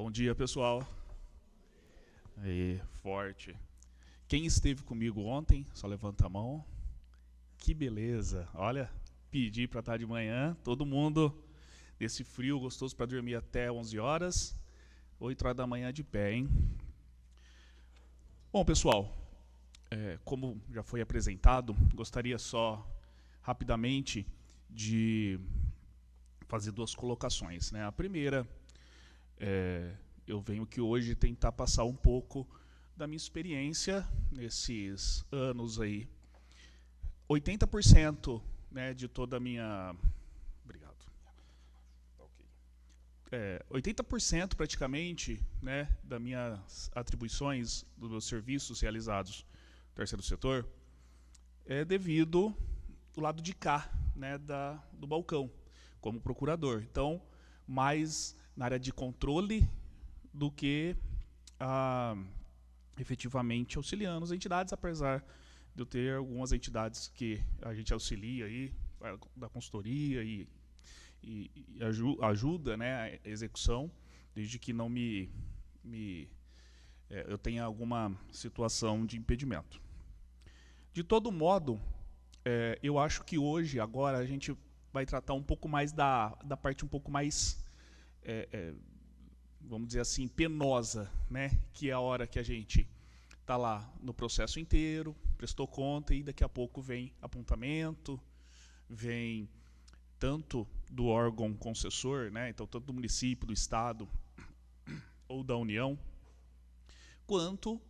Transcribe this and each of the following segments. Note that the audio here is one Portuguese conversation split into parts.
Bom dia, pessoal. Aí, forte. Quem esteve comigo ontem, só levanta a mão. Que beleza. Olha, pedi para estar de manhã. Todo mundo desse frio gostoso para dormir até 11 horas. 8 horas da manhã de pé, hein? Bom, pessoal, como já foi apresentado, gostaria só rapidamente de fazer duas colocações, né? A primeira, eu venho aqui hoje tentar passar um pouco da minha experiência nesses anos aí. 80%, né, de toda a minha... Obrigado. 80% praticamente, né, das minhas atribuições, dos meus serviços realizados no terceiro setor, é devido do lado de cá, né, do balcão, como procurador. Então, mais na área de controle do que efetivamente auxiliando as entidades, apesar de eu ter algumas entidades que a gente auxilia aí, da consultoria e ajuda, né, a execução, desde que não eu tenha alguma situação de impedimento. De todo modo, eu acho que hoje, agora, a gente vai tratar um pouco mais da parte um pouco mais, vamos dizer assim, penosa, né, que é a hora que a gente está lá no processo inteiro, prestou conta e daqui a pouco vem apontamento, vem tanto do órgão concessor, né, então tanto do município, do estado ou da União, quanto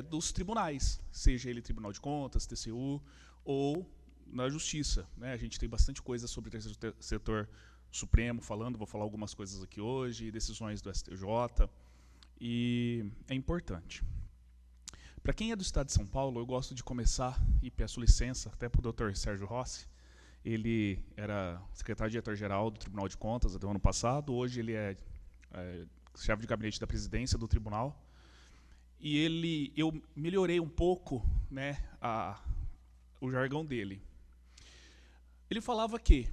dos tribunais, seja ele Tribunal de Contas, TCU, ou na Justiça, né? A gente tem bastante coisa sobre o terceiro setor Supremo falando, vou falar algumas coisas aqui hoje, decisões do STJ, e é importante. Para quem é do estado de São Paulo, eu gosto de começar, e peço licença até para o Dr. Sérgio Rossi. Ele era secretário-diretor-geral do Tribunal de Contas até o ano passado, hoje ele é chefe de gabinete da presidência do tribunal. E eu melhorei um pouco, né, o jargão dele. Ele falava que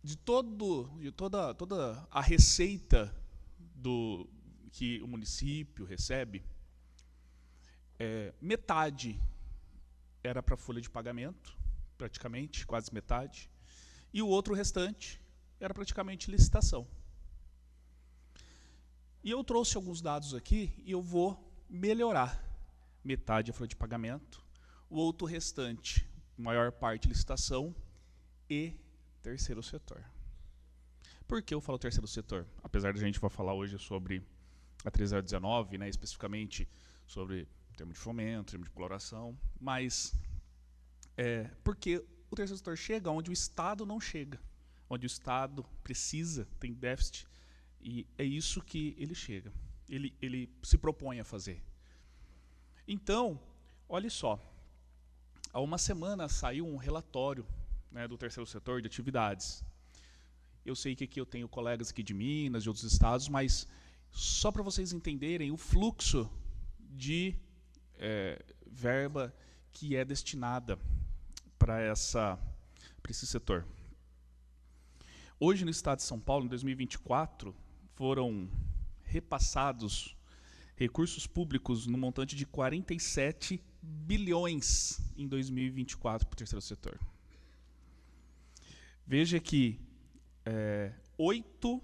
de toda a receita que o município recebe, metade era para folha de pagamento, praticamente, quase metade, e o outro restante era praticamente licitação. E eu trouxe alguns dados aqui e eu vou melhorar. Metade é folha de pagamento, o outro restante, maior parte licitação e terceiro setor. Por que eu falo terceiro setor? Apesar de a gente vai falar hoje sobre a 3019, né, especificamente sobre termo de fomento, termo de coloração, mas porque o terceiro setor chega onde o Estado não chega, onde o Estado precisa, tem déficit, e é isso que ele chega, ele se propõe a fazer. Então, olha só, há uma semana saiu um relatório, né, do terceiro setor de atividades. Eu sei que aqui eu tenho colegas aqui de Minas, de outros estados, mas só para vocês entenderem o fluxo de verba que é destinada para esse setor. Hoje, no estado de São Paulo, em 2024, foram repassados recursos públicos no montante de 47 bilhões em 2024 para o terceiro setor. Veja que 8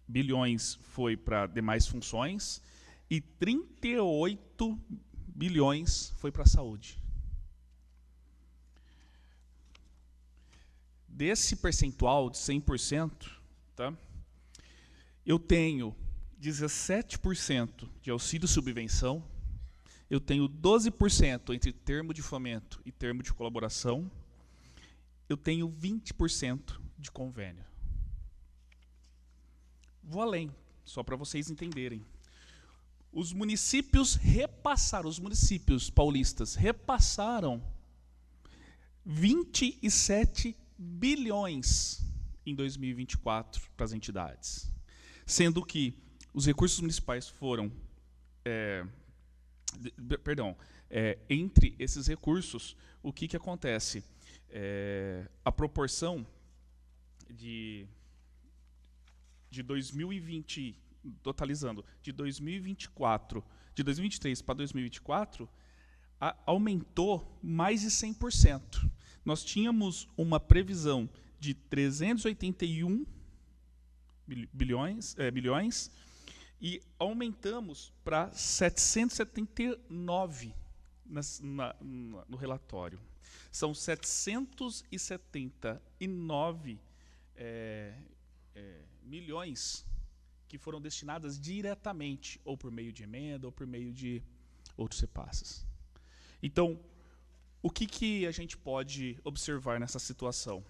bilhões foi para demais funções e 38 bilhões foi para a saúde. Desse percentual de 100%, tá, eu tenho 17% de auxílio-subvenção, eu tenho 12% entre termo de fomento e termo de colaboração, eu tenho 20% de convênio. Vou além, só para vocês entenderem. Os municípios paulistas repassaram 27 bilhões em 2024 para as entidades, sendo que os recursos municipais foram, entre esses recursos, o que acontece? A proporção de de 2020, totalizando, de 2024, de 2023 para 2024, aumentou mais de 100%. Nós tínhamos uma previsão de 381 milhões e aumentamos para 779 no relatório. São 779 milhões que foram destinadas diretamente, ou por meio de emenda, ou por meio de outros repasses. Então, o que a gente pode observar nessa situação?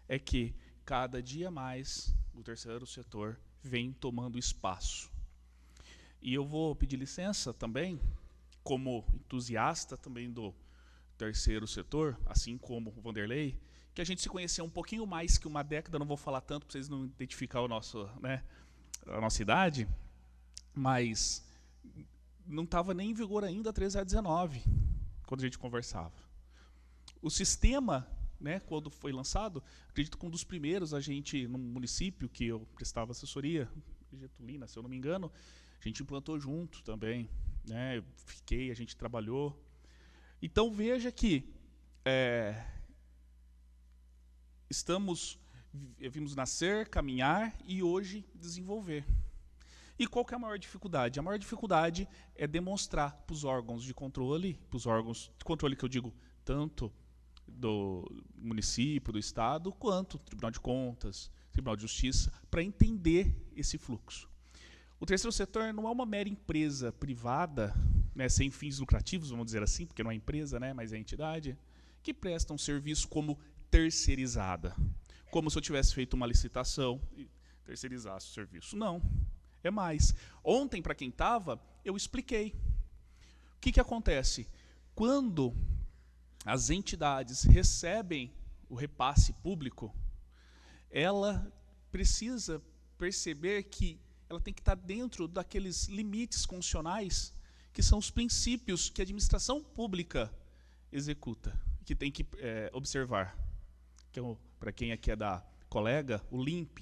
É que, cada dia mais, o terceiro setor vem tomando espaço. E eu vou pedir licença também, como entusiasta também do terceiro setor, assim como o Vanderlei, que a gente se conheceu um pouquinho mais que uma década, não vou falar tanto para vocês não identificar a nossa idade, mas não estava nem em vigor ainda a 13A19, quando a gente conversava. O sistema, quando foi lançado, acredito que um dos primeiros, a gente, no município que eu prestava assessoria, Getulina, se eu não me engano, a gente implantou junto também, a gente trabalhou. Então veja que vimos nascer, caminhar e hoje desenvolver. E qual que é a maior dificuldade? A maior dificuldade é demonstrar para os órgãos de controle, que eu digo tanto do município, do estado, quanto Tribunal de Contas, Tribunal de Justiça, para entender esse fluxo. O terceiro setor não é uma mera empresa privada, sem fins lucrativos, vamos dizer assim, porque não é empresa, mas é entidade, que presta um serviço como terceirizada. Como se eu tivesse feito uma licitação e terceirizasse o serviço. Não, é mais. Ontem, para quem estava, eu expliquei. O que acontece? Quando as entidades recebem o repasse público, ela precisa perceber que ela tem que estar dentro daqueles limites constitucionais que são os princípios que a administração pública executa, que tem que observar. Para quem aqui é da colega, o LIMP,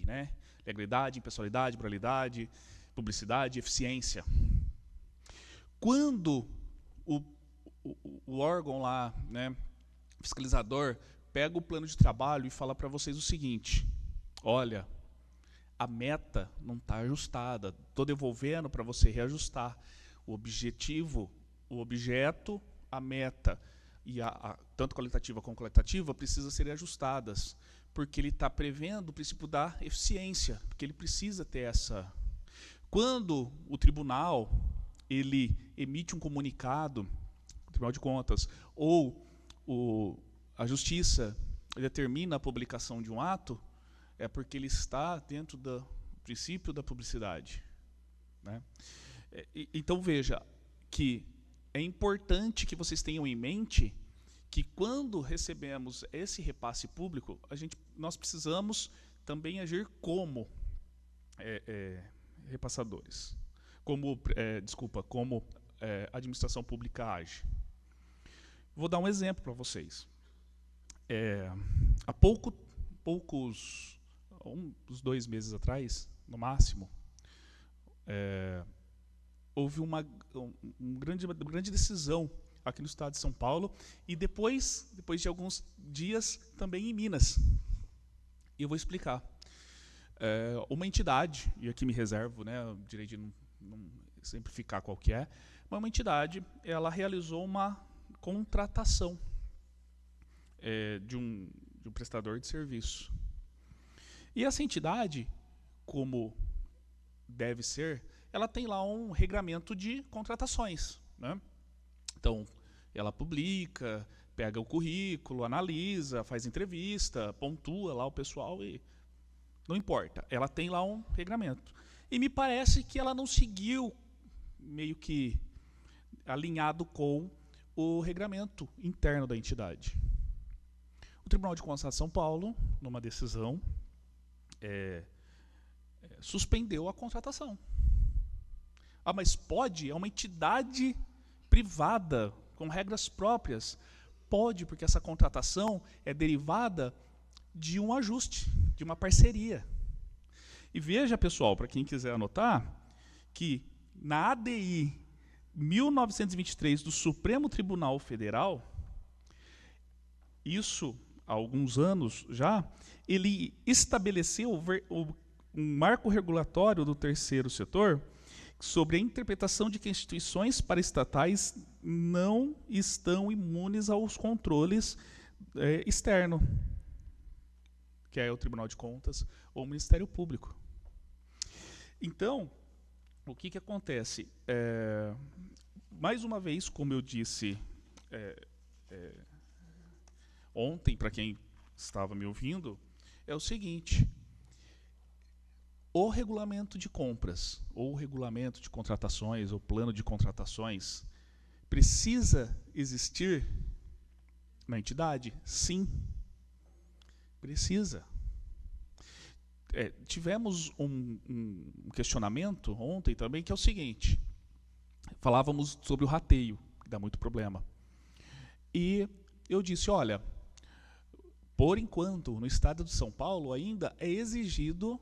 legalidade, impessoalidade, moralidade, publicidade, eficiência. Quando o órgão lá, fiscalizador, pega o plano de trabalho e fala para vocês o seguinte: olha, a meta não está ajustada, estou devolvendo para você reajustar. O objetivo, o objeto, a meta, e tanto qualitativa como quantitativa, precisam ser ajustadas, porque ele está prevendo o princípio da eficiência, porque ele precisa ter essa. Quando o tribunal ele emite um comunicado, o Tribunal de Contas, ou a Justiça determina a publicação de um ato, é porque ele está dentro do princípio da publicidade. Então veja que é importante que vocês tenham em mente que quando recebemos esse repasse público, nós precisamos também agir como repassadores, como administração pública age. Vou dar um exemplo para vocês. Há uns 2 meses atrás, no máximo, houve uma grande decisão aqui no estado de São Paulo e depois de alguns dias também em Minas. E eu vou explicar. Uma entidade, e aqui me reservo o direito de não simplificar qual que é, mas uma entidade, ela realizou uma contratação de um prestador de serviço. E essa entidade, como deve ser, ela tem lá um regramento de contratações. Então, ela publica, pega o currículo, analisa, faz entrevista, pontua lá o pessoal e não importa. Ela tem lá um regramento. E me parece que ela não seguiu meio que alinhado com o regramento interno da entidade. O Tribunal de Contas de São Paulo, numa decisão, suspendeu a contratação. Mas pode? É uma entidade privada, com regras próprias. Pode, porque essa contratação é derivada de um ajuste, de uma parceria. E veja, pessoal, para quem quiser anotar, que na ADI 1923 do Supremo Tribunal Federal, isso há alguns anos já, ele estabeleceu um marco regulatório do terceiro setor sobre a interpretação de que instituições paraestatais não estão imunes aos controles externos, que é o Tribunal de Contas ou o Ministério Público. Então, o que acontece? Mais uma vez, como eu disse ontem, para quem estava me ouvindo, é o seguinte: o regulamento de compras, ou o regulamento de contratações, ou plano de contratações, precisa existir na entidade? Sim, precisa. Tivemos um questionamento ontem também, que é o seguinte: falávamos sobre o rateio, que dá muito problema. E eu disse, olha, por enquanto, no estado de São Paulo, ainda é exigido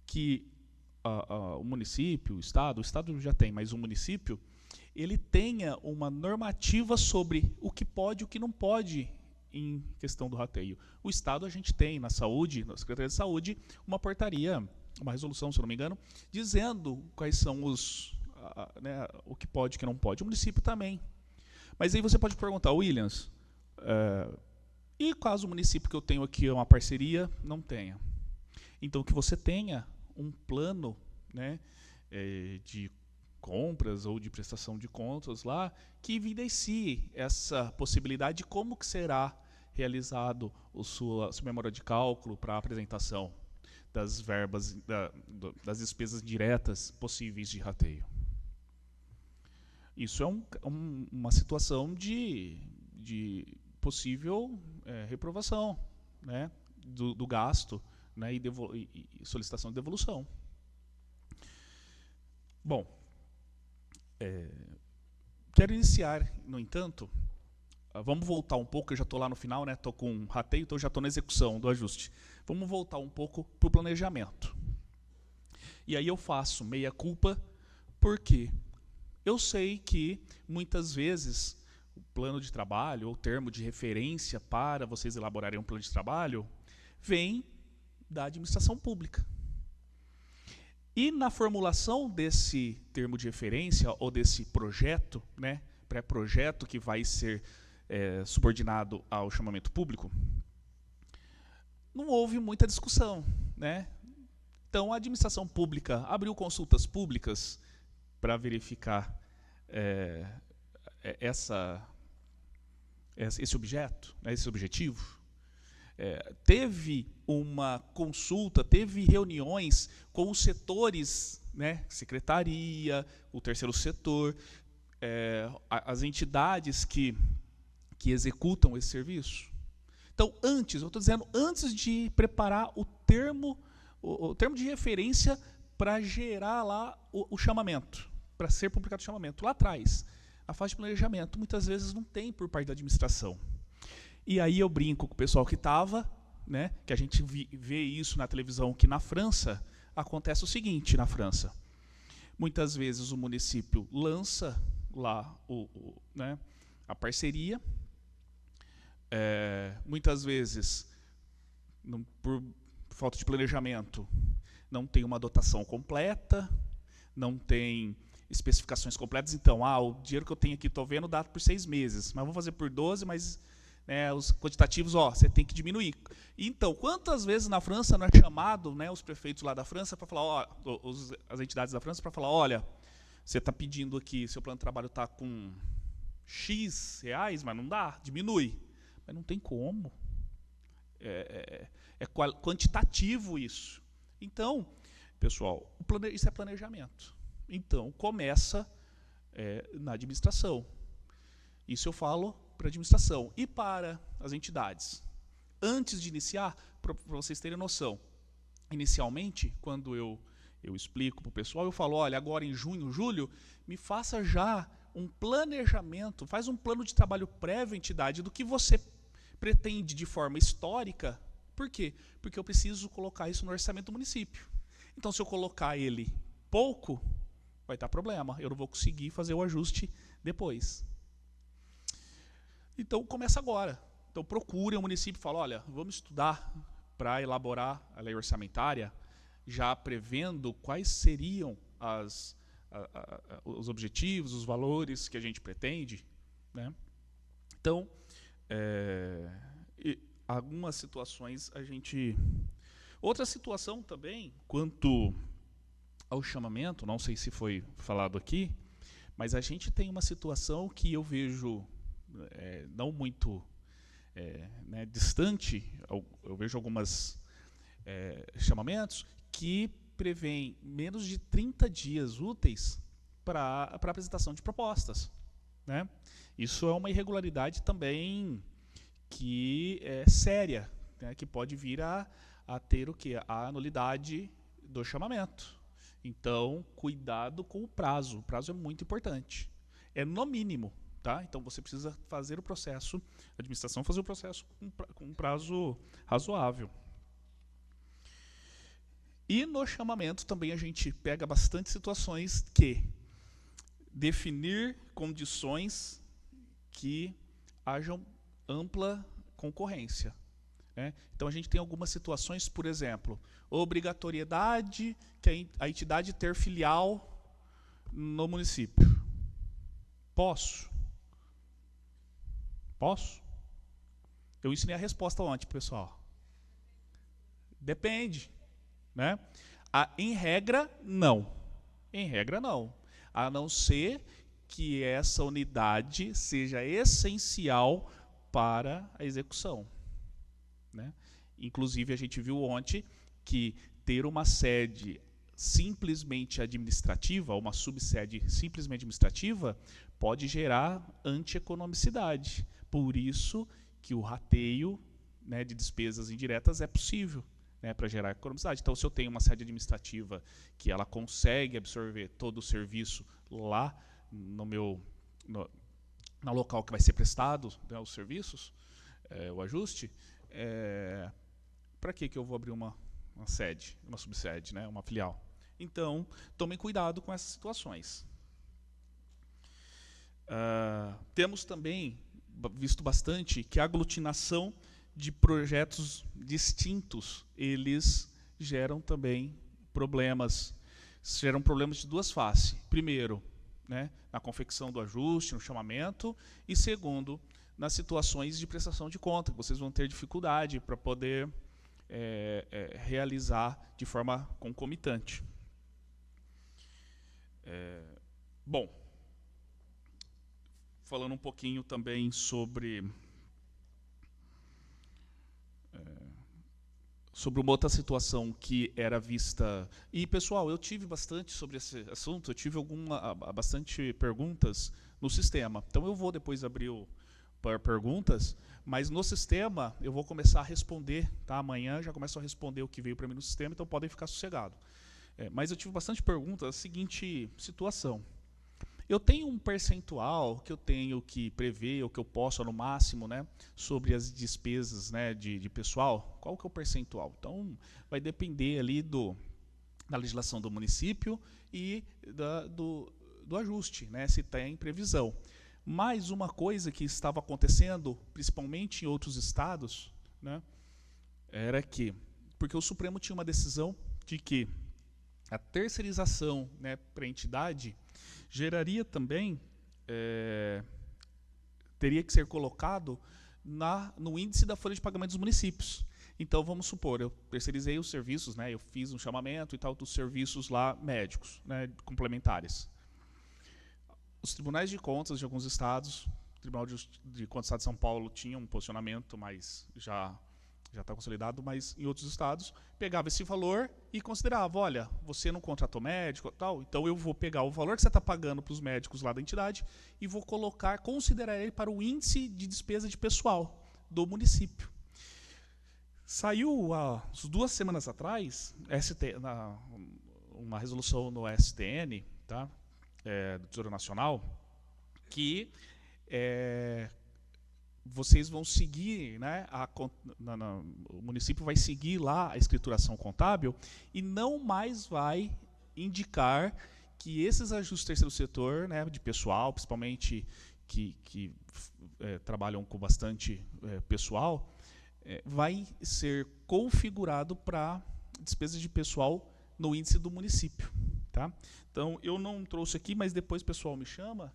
que o município, o estado já tem, mas o município, ele tenha uma normativa sobre o que pode e o que não pode em questão do rateio. O estado, a gente tem na saúde, na Secretaria de Saúde, uma portaria, uma resolução, se eu não me engano, dizendo quais são o que pode e o que não pode. O município também. Mas aí você pode perguntar, Williams, e caso o município que eu tenho aqui é uma parceria, não tenha? Então, que você tenha um plano, né, de compras ou de prestação de contas lá, que evidencie essa possibilidade de como que será realizado sua memória de cálculo para a apresentação das verbas, das despesas diretas possíveis de rateio. Isso é uma situação de possível reprovação, né, do gasto, né, e solicitação de devolução. Bom, quero iniciar, no entanto, vamos voltar um pouco, eu já estou lá no final, né, estou com rateio, então já estou na execução do ajuste. Vamos voltar um pouco para o planejamento. E aí eu faço meia-culpa, porque eu sei que, muitas vezes, o plano de trabalho, ou termo de referência para vocês elaborarem um plano de trabalho, vem da administração pública. E na formulação desse termo de referência, ou desse projeto, né, pré-projeto que vai ser subordinado ao chamamento público, não houve muita discussão, né? Então, a administração pública abriu consultas públicas para verificar esse objeto, né, esse objetivo. Teve uma consulta, teve reuniões com os setores, né, secretaria, o terceiro setor, as entidades que executam esse serviço. Então, eu estou dizendo, antes de preparar o termo de referência para gerar lá o chamamento, para ser publicado o chamamento, lá atrás, a fase de planejamento, muitas vezes não tem por parte da administração. E aí eu brinco com o pessoal que estava, né, que a gente vê isso na televisão, que na França acontece o seguinte, na França. Muitas vezes o município lança lá né, a parceria, muitas vezes, por falta de planejamento, não tem uma dotação completa, não tem especificações completas. Então, o dinheiro que eu tenho aqui, estou vendo, dá por 6 meses, mas vou fazer por 12, mas os quantitativos, você tem que diminuir. Então, quantas vezes na França não é chamado, né, os prefeitos lá da França para falar, as entidades da França para falar, olha, você está pedindo aqui, seu plano de trabalho está com X reais, mas não dá, diminui. Mas não tem como. É quantitativo isso. Então, pessoal, isso é planejamento. Então, começa na administração. Isso eu falo para a administração. E para as entidades? Antes de iniciar, para vocês terem noção, inicialmente, quando eu explico para o pessoal, eu falo, olha, agora em junho, julho, me faça já um planejamento, faz um plano de trabalho prévio à entidade do que você pretende de forma histórica. Por quê? Porque eu preciso colocar isso no orçamento do município. Então, se eu colocar ele pouco, vai dar problema. Eu não vou conseguir fazer o ajuste depois. Então, começa agora. Então, procure o município e fala, olha, vamos estudar para elaborar a lei orçamentária, já prevendo quais seriam os objetivos, os valores que a gente pretende, né? Então, algumas situações a gente... Outra situação também, quanto ao chamamento, não sei se foi falado aqui, mas a gente tem uma situação que eu vejo não muito né, distante, eu vejo algumas chamamentos que prevêem menos de 30 dias úteis para apresentação de propostas, né? Isso é uma irregularidade também que é séria, né, que pode vir a ter o quê? A anulidade do chamamento. Então, cuidado com o prazo. O prazo é muito importante. É no mínimo, tá? Então, você precisa fazer o processo, a administração fazer o processo com um prazo razoável. E no chamamento também a gente pega bastante situações que definir condições que hajam ampla concorrência. Então, a gente tem algumas situações, por exemplo, obrigatoriedade que a entidade ter filial no município. Posso? Posso? Eu ensinei a resposta ontem, pessoal. Depende, né? Em regra, não. Em regra, não. A não ser que essa unidade seja essencial para a execução, né? Inclusive, a gente viu ontem que ter uma sede simplesmente administrativa, uma subsede simplesmente administrativa, pode gerar antieconomicidade. Por isso que o rateio, né, de despesas indiretas é possível, né, para gerar economicidade. Então, se eu tenho uma sede administrativa que ela consegue absorver todo o serviço lá no local que vai ser prestado, né, os serviços, o ajuste, para que eu vou abrir uma sede, uma subsede, né, uma filial? Então, tomem cuidado com essas situações. Temos também visto bastante que a aglutinação de projetos distintos, eles geram também problemas. Geram problemas de duas faces. Primeiro, né, na confecção do ajuste, no chamamento, e segundo, nas situações de prestação de conta, que vocês vão ter dificuldade para poder realizar de forma concomitante. Bom, falando um pouquinho também sobre uma outra situação que era vista... E, pessoal, eu tive bastante sobre esse assunto, eu tive bastante perguntas no sistema. Então, eu vou depois abrir para perguntas, mas no sistema eu vou começar a responder, tá? Amanhã já começo a responder o que veio para mim no sistema, então podem ficar sossegados. Mas eu tive bastante perguntas, a seguinte situação. Eu tenho um percentual que eu tenho que prever, ou que eu posso, no máximo, né, sobre as despesas, né, de pessoal. Qual que é o percentual? Então, vai depender ali da legislação do município e do ajuste, né, se tem previsão. Mas uma coisa que estava acontecendo, principalmente em outros estados, né, era que, porque o Supremo tinha uma decisão de que a terceirização, né, para a entidade geraria também, teria que ser colocado no índice da folha de pagamento dos municípios. Então, vamos supor, eu terceirizei os serviços, né, eu fiz um chamamento e tal dos serviços lá médicos, né, complementares. Os tribunais de contas de alguns estados, o Tribunal de Contas do Estado de São Paulo tinha um posicionamento, mas já está consolidado, mas em outros estados, pegava esse valor e considerava, olha, você não contratou médico, tal, então eu vou pegar o valor que você está pagando para os médicos lá da entidade e vou considerar ele para o índice de despesa de pessoal do município. Saiu, há 2 semanas atrás, uma resolução no STN, tá, do Tesouro Nacional, que vocês vão seguir, né, o município vai seguir lá a escrituração contábil e não mais vai indicar que esses ajustes do terceiro setor, né, de pessoal, principalmente que trabalham com bastante pessoal, vai ser configurado para despesas de pessoal no índice do município. Tá? Então, eu não trouxe aqui, mas depois o pessoal me chama.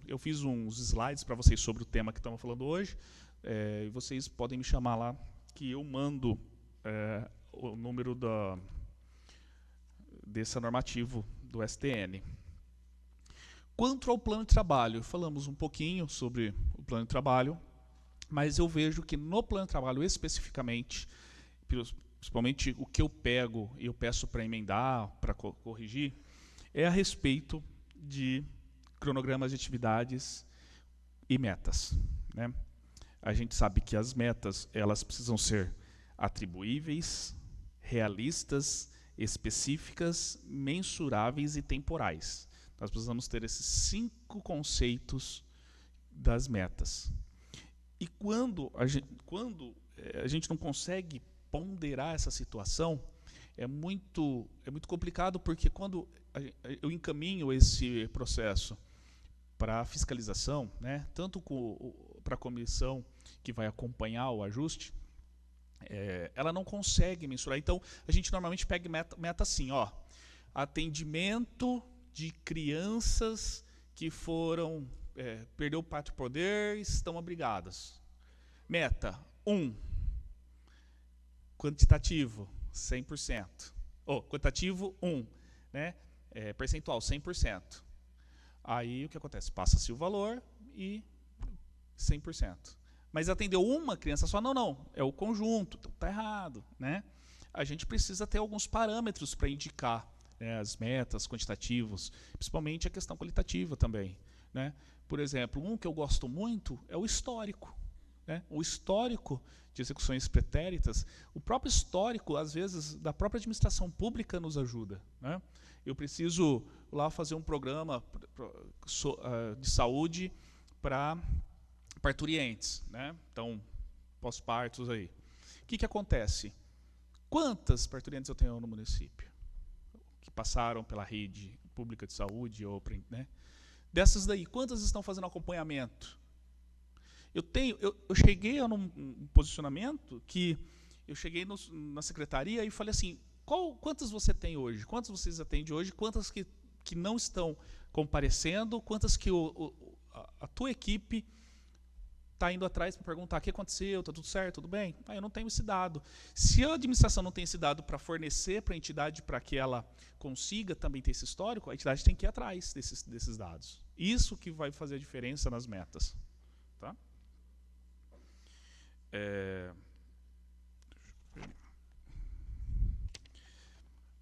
Eu fiz uns slides para vocês sobre o tema que estamos falando hoje. E vocês podem me chamar lá, que eu mando o número desse normativo do STN. Quanto ao plano de trabalho, falamos um pouquinho sobre o plano de trabalho, mas eu vejo que no plano de trabalho especificamente, principalmente o que eu pego e eu peço para emendar, para corrigir, é a respeito de cronogramas de atividades e metas. Né? A gente sabe que as metas elas precisam ser atribuíveis, realistas, específicas, mensuráveis e temporais. Nós precisamos ter esses 5 conceitos das metas. E quando a gente não consegue ponderar essa situação, é muito complicado, porque quando eu encaminho esse processo para fiscalização, né, tanto para a comissão que vai acompanhar o ajuste, ela não consegue mensurar. Então, a gente normalmente pega meta assim, ó, atendimento de crianças que foram perdeu o pátrio poder e estão abrigadas. Meta 1, quantitativo 100%. Quantitativo 1, né? Percentual 100%. Aí o que acontece? Passa-se o valor e 100%. Mas atendeu uma criança só? Não, é o conjunto, então está errado, né? A gente precisa ter alguns parâmetros para indicar, né, as metas, quantitativos, principalmente a questão qualitativa também, né? Por exemplo, um que eu gosto muito é o histórico. Né? O histórico de execuções pretéritas, o próprio histórico, às vezes, da própria administração pública nos ajuda. Né? Eu preciso lá fazer um programa de saúde para parturientes, né? Então, pós-partos aí. O que acontece? Quantas parturientes eu tenho no município? Que passaram pela rede pública de saúde, né? Dessas daí, quantas estão fazendo acompanhamento? Eu cheguei a um posicionamento que eu cheguei na secretaria e falei assim, quantas você tem hoje? Quantas vocês atendem hoje? Quantas que não estão comparecendo? Quantas que a tua equipe está indo atrás para perguntar o que aconteceu, está tudo certo, tudo bem? Eu não tenho esse dado. Se a administração não tem esse dado para fornecer para a entidade para que ela consiga também ter esse histórico, a entidade tem que ir atrás desses dados. Isso que vai fazer a diferença nas metas. Tá?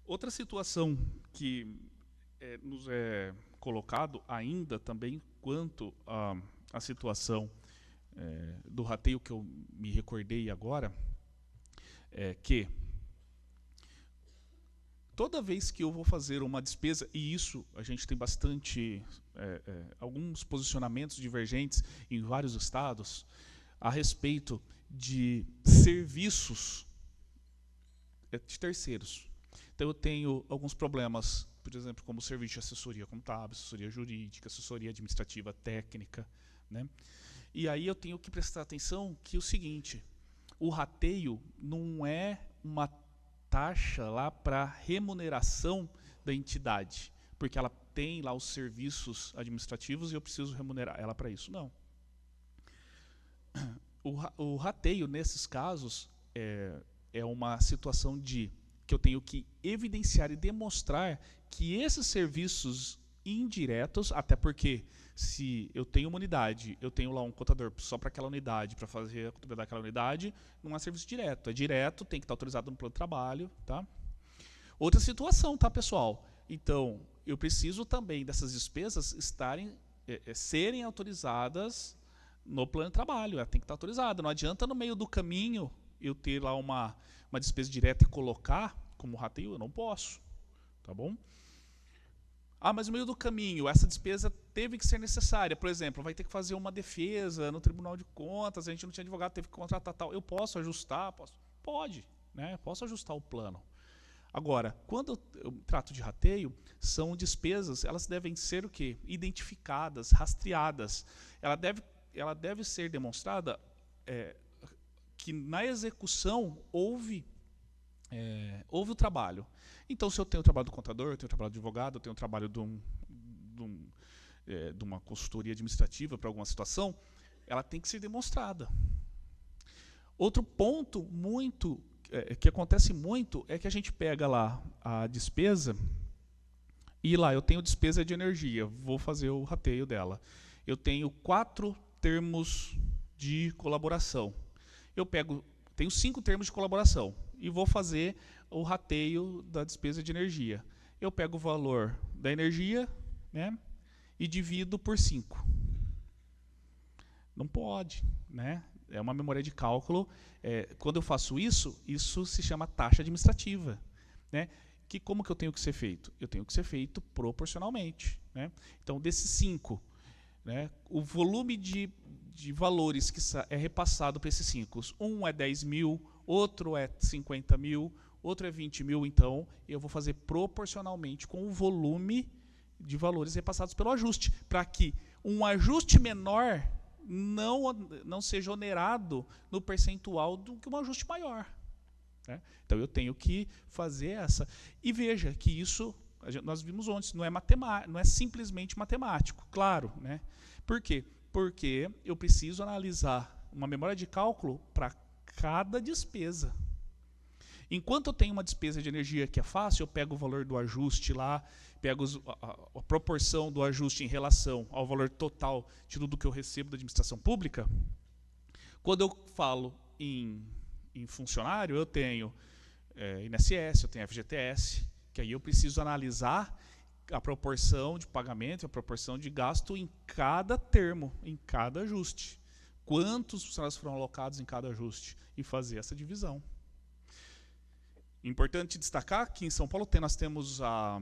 Outra situação que nos é colocado ainda também quanto à situação do rateio que eu me recordei agora, é que toda vez que eu vou fazer uma despesa, e isso a gente tem bastante, alguns posicionamentos divergentes em vários estados, a respeito de serviços de terceiros. Então eu tenho alguns problemas, por exemplo, como serviço de assessoria contábil, assessoria jurídica, assessoria administrativa técnica, né? E aí eu tenho que prestar atenção que o seguinte, o rateio não é uma taxa lá para remuneração da entidade, porque ela tem lá os serviços administrativos e eu preciso remunerar ela para isso. Não. O rateio, nesses casos, é uma situação que eu tenho que evidenciar e demonstrar que esses serviços indiretos, até porque se eu tenho uma unidade, eu tenho lá um contador só para aquela unidade, para fazer a contabilidade daquela unidade, não é serviço direto. É direto, tem que estar autorizado no plano de trabalho. Tá? Outra situação, tá, pessoal? Então, eu preciso também dessas despesas serem autorizadas no plano de trabalho. Ela tem que estar autorizada. Não adianta no meio do caminho eu ter lá uma despesa direta e colocar como rateio, eu não posso. Tá bom? Ah, mas no meio do caminho, essa despesa teve que ser necessária. Por exemplo, vai ter que fazer uma defesa no Tribunal de Contas, a gente não tinha advogado, teve que contratar tal. Eu posso ajustar? Pode, né? Posso ajustar o plano. Agora, quando eu trato de rateio, são despesas, elas devem ser o quê? Identificadas, rastreadas. Ela deve ser demonstrada que na execução houve o trabalho. Então, se eu tenho o trabalho do contador, eu tenho o trabalho do advogado, eu tenho o trabalho de uma consultoria administrativa para alguma situação, ela tem que ser demonstrada. Outro ponto que acontece muito é que a gente pega lá a despesa e lá eu tenho despesa de energia, vou fazer o rateio dela. Eu tenho 4 termos de colaboração. Tenho 5 termos de colaboração e vou fazer o rateio da despesa de energia. Eu pego o valor da energia, né, e divido por 5. Não pode, né? É uma memória de cálculo. Quando eu faço isso, isso se chama taxa administrativa, né? Como que eu tenho que ser feito? Eu tenho que ser feito proporcionalmente, né? Então, desses 5, né, o volume de valores que é repassado para esses 5, um é 10 mil, outro é 50 mil, outro é 20 mil, então eu vou fazer proporcionalmente com o volume de valores repassados pelo ajuste, para que um ajuste menor não seja onerado no percentual do que um ajuste maior, né? Então eu tenho que fazer essa. E veja que isso, nós vimos ontem, não é simplesmente matemático, claro, né? Por quê? Porque eu preciso analisar uma memória de cálculo para cada despesa. Enquanto eu tenho uma despesa de energia que é fácil, eu pego o valor do ajuste lá, pego a proporção do ajuste em relação ao valor total de tudo que eu recebo da administração pública. Quando eu falo em funcionário, eu tenho INSS, eu tenho FGTS, que aí eu preciso analisar a proporção de pagamento e a proporção de gasto em cada termo, em cada ajuste. Quantos funcionários foram alocados em cada ajuste e fazer essa divisão. Importante destacar que em São Paulo nós temos a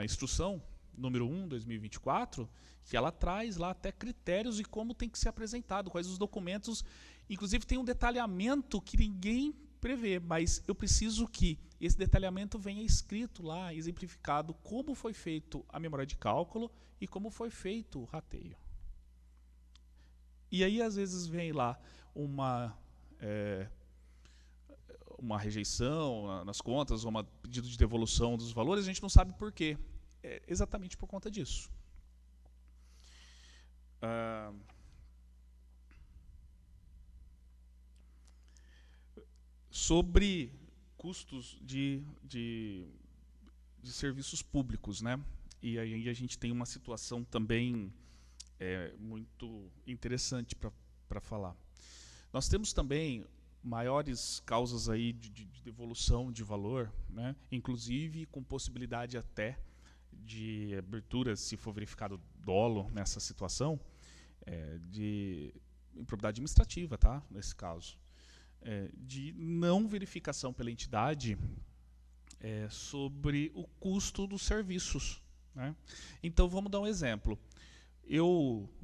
instrução número 1, 2024, que ela traz lá até critérios de como tem que ser apresentado, quais os documentos. Inclusive tem um detalhamento que ninguém prevê, mas eu preciso que esse detalhamento venha escrito lá, exemplificado, como foi feito a memória de cálculo e como foi feito o rateio. E aí, às vezes, vem lá uma rejeição nas contas, ou um pedido de devolução dos valores, a gente não sabe por quê. É exatamente por conta disso. Sobre custos de serviços públicos, né? E aí a gente tem uma situação também muito interessante para falar. Nós temos também maiores causas aí de devolução de valor, né? Inclusive com possibilidade até de abertura, se for verificado dolo nessa situação, de improbidade administrativa, tá? Nesse caso. De não verificação pela entidade sobre o custo dos serviços, né? Então, vamos dar um exemplo.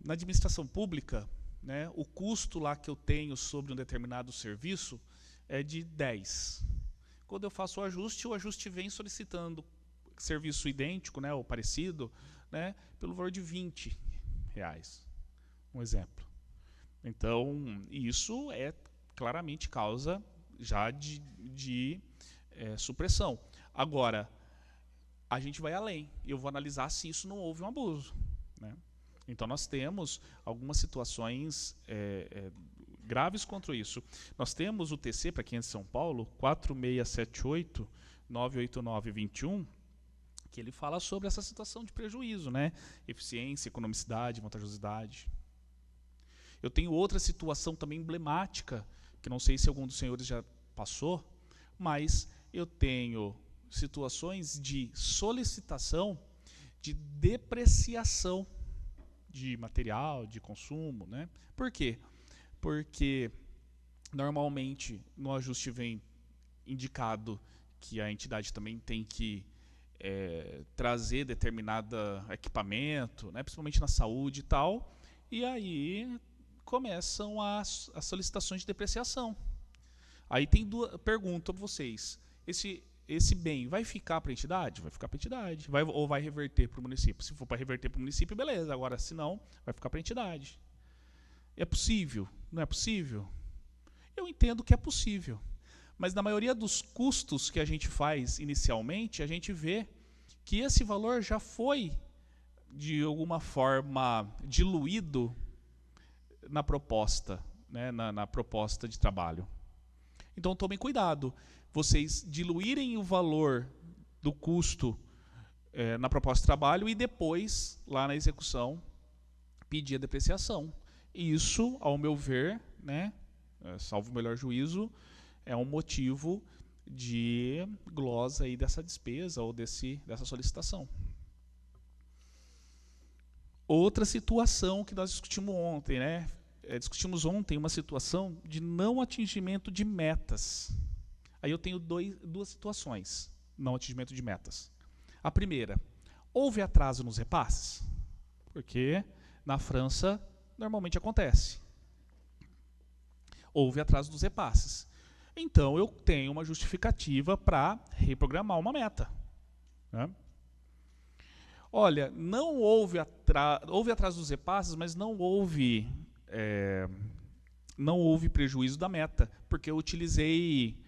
Na administração pública, né, o custo lá que eu tenho sobre um determinado serviço é de 10. Quando eu faço o ajuste vem solicitando serviço idêntico, né, ou parecido, né, pelo valor de R$20. Um exemplo. Então, isso é claramente causa já de supressão. Agora, a gente vai além. Eu vou analisar se isso não houve um abuso, né? Então, nós temos algumas situações graves contra isso. Nós temos o TC, para quem é de São Paulo, 4678-98921, que ele fala sobre essa situação de prejuízo, né? Eficiência, economicidade, vantajosidade. Eu tenho outra situação também emblemática, que não sei se algum dos senhores já passou, mas eu tenho situações de solicitação de depreciação de material, de consumo, né? Por quê? Porque normalmente no ajuste vem indicado que a entidade também tem que trazer determinado equipamento, né, principalmente na saúde e tal, e aí começam as solicitações de depreciação. Aí tem pergunta para vocês, esse bem vai ficar para a entidade? Vai ficar para a entidade. Ou vai reverter para o município? Se for para reverter para o município, beleza. Agora, se não, vai ficar para a entidade. É possível? Não é possível? Eu entendo que é possível. Mas na maioria dos custos que a gente faz inicialmente, a gente vê que esse valor já foi, de alguma forma, diluído na proposta, né, na proposta de trabalho. Então tomem cuidado. Vocês diluírem o valor do custo na proposta de trabalho e depois, lá na execução, pedir a depreciação. E isso, ao meu ver, né, salvo o melhor juízo, é um motivo de glosa aí dessa despesa ou dessa solicitação. Outra situação que nós discutimos ontem, né? Discutimos ontem uma situação de não atingimento de metas. Aí eu tenho duas situações, não atingimento de metas. A primeira, houve atraso nos repasses? Porque na França normalmente acontece. Houve atraso dos repasses. Então eu tenho uma justificativa para reprogramar uma meta, né? Olha, não houve atraso dos repasses, mas não houve prejuízo da meta, porque eu utilizei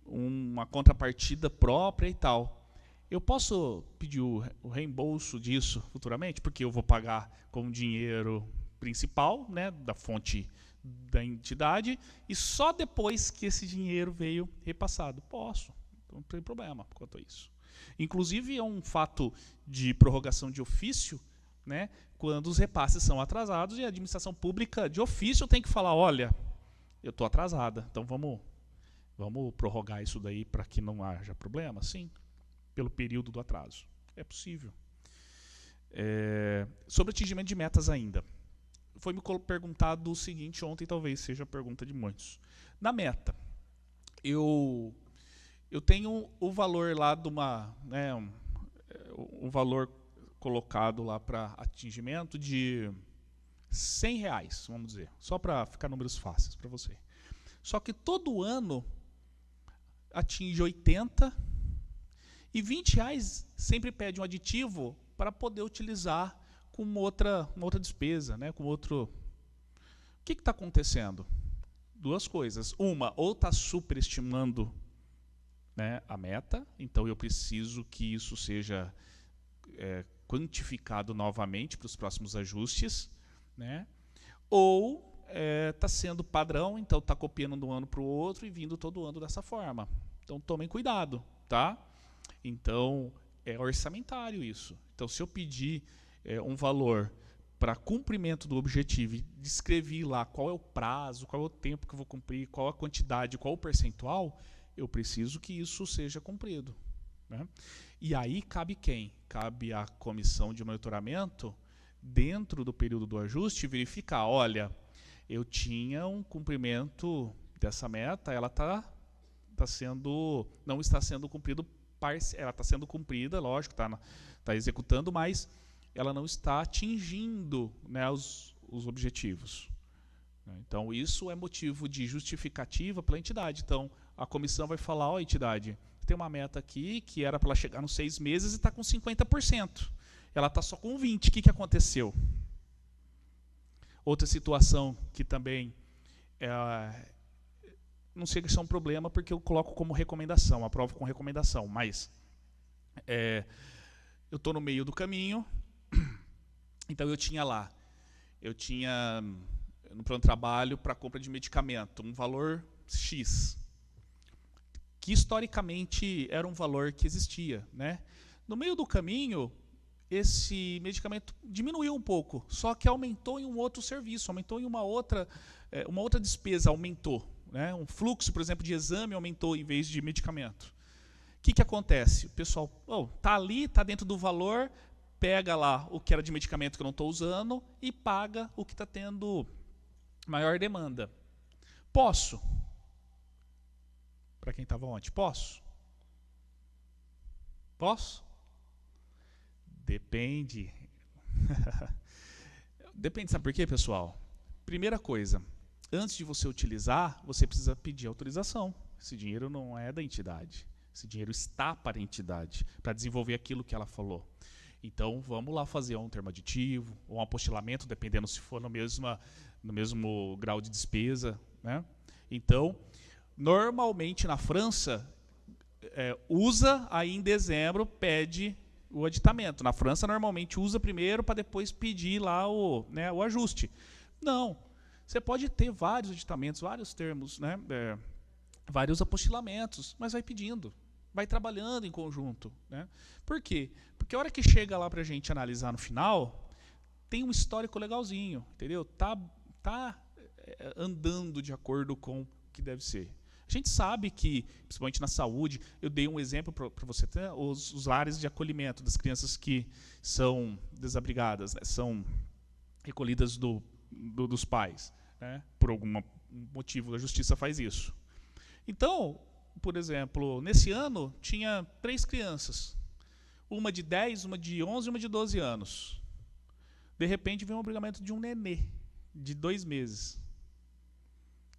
uma contrapartida própria e tal. Eu posso pedir o reembolso disso futuramente, porque eu vou pagar com dinheiro principal, né, da fonte da entidade, e só depois que esse dinheiro veio repassado. Posso, não tem problema quanto a isso. Inclusive, é um fato de prorrogação de ofício, né, quando os repasses são atrasados e a administração pública de ofício tem que falar, olha, eu estou atrasada, então vamos prorrogar isso daí para que não haja problema, sim, pelo período do atraso. É possível. Sobre atingimento de metas ainda. Foi me perguntado o seguinte ontem, talvez seja a pergunta de muitos. Na meta, eu tenho o valor lá de um valor colocado lá para atingimento de R$100, vamos dizer, só para ficar números fáceis para você. Só que todo ano atinge 80 e R$20 sempre pede um aditivo para poder utilizar com uma outra despesa, né? Com outro. O que está acontecendo? Duas coisas. Uma, ou está superestimando, né, a meta, então eu preciso que isso seja quantificado novamente para os próximos ajustes, né? Ou está sendo padrão, então está copiando de um ano para o outro e vindo todo ano dessa forma. Então tomem cuidado, tá? Então é orçamentário isso. Então se eu pedir um valor para cumprimento do objetivo e descrevi lá qual é o prazo, qual é o tempo que eu vou cumprir, qual a quantidade, qual o percentual, eu preciso que isso seja cumprido, né? E aí cabe quem? Cabe a comissão de monitoramento, dentro do período do ajuste, verificar, olha, eu tinha um cumprimento dessa meta, ela não está sendo cumprido, ela está sendo cumprida, lógico, está executando, mas ela não está atingindo, né, os objetivos. Então, isso é motivo de justificativa pela entidade. Então, a comissão vai falar, ó, entidade, tem uma meta aqui que era para ela chegar nos 6 meses e está com 50%. Ela está só com 20%. O que aconteceu? Outra situação que também não sei se é um problema, porque eu coloco como recomendação, aprovo com recomendação, mas eu estou no meio do caminho, então eu tinha no plano de trabalho para compra de medicamento, um valor X, que historicamente era um valor que existia, né? No meio do caminho, esse medicamento diminuiu um pouco, só que aumentou em um outro serviço, aumentou em uma outra despesa, aumentou, né? Um fluxo, por exemplo, de exame aumentou em vez de medicamento. O que acontece? O pessoal está ali, está dentro do valor, pega lá o que era de medicamento que eu não estou usando e paga o que está tendo maior demanda. Posso? Para quem estava ontem, posso? Posso? Depende. Depende, sabe por quê, pessoal? Primeira coisa, antes de você utilizar, você precisa pedir autorização. Esse dinheiro não é da entidade. Esse dinheiro está para a entidade, para desenvolver aquilo que ela falou. Então, vamos lá fazer um termo aditivo, ou um apostilamento, dependendo se for no mesmo grau de despesa, né? Então, normalmente na França, usa, aí em dezembro pede o aditamento. Na França, normalmente usa primeiro para depois pedir lá o ajuste. Não, você pode ter vários aditamentos, vários termos, né? Vários apostilamentos, mas vai pedindo, vai trabalhando em conjunto, né? Por quê? Porque a hora que chega lá para a gente analisar no final, tem um histórico legalzinho, entendeu? Tá andando de acordo com o que deve ser. A gente sabe que, principalmente na saúde, eu dei um exemplo para você ter os lares de acolhimento das crianças que são desabrigadas, né? São recolhidas dos pais, né? Por algum motivo, a justiça faz isso. Então, por exemplo, nesse ano tinha 3 crianças, uma de 10, uma de 11 e uma de 12 anos. De repente veio um obrigamento de um nenê de 2 meses.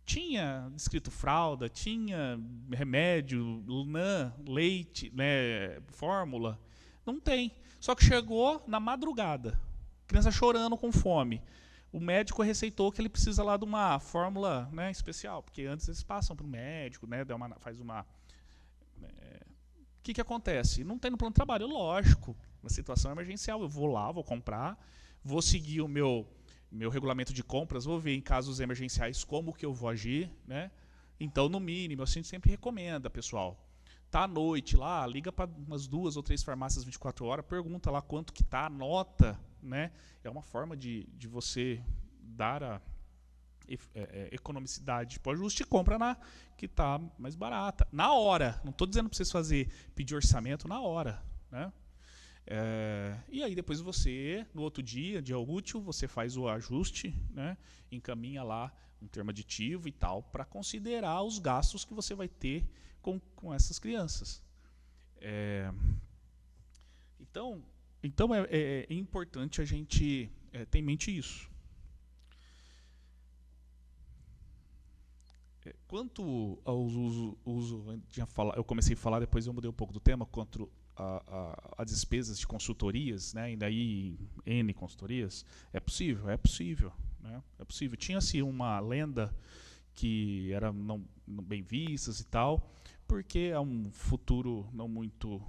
Tinha escrito fralda, tinha remédio, lunã, leite, né, fórmula. Não tem. Só que chegou na madrugada, criança chorando com fome. O médico receitou que ele precisa lá de uma fórmula, né, especial, porque antes eles passam para o médico, né, faz uma... O que acontece? Não tem no plano de trabalho, lógico. Na situação emergencial, eu vou lá, vou comprar, vou seguir o meu regulamento de compras, vou ver em casos emergenciais como que eu vou agir, né? Então, no mínimo, a gente sempre recomenda, pessoal, tá à noite lá, liga para umas 2 ou 3 farmácias 24 horas, pergunta lá quanto que tá, anota, né? É uma forma de você dar a economicidade para o ajuste e compra na que está mais barata. Na hora, não estou dizendo para vocês pedir orçamento na hora, né? E aí depois você, no outro dia útil, você faz o ajuste, né? Encaminha lá um termo aditivo e tal, para considerar os gastos que você vai ter com essas crianças. Então é importante a gente ter em mente isso. Quanto ao uso eu comecei a falar, depois eu mudei um pouco do tema, quanto a despesas de consultorias, né, e daí N consultorias, é possível, né, é possível. Tinha-se uma lenda que era não bem vistas e tal, porque a um futuro não muito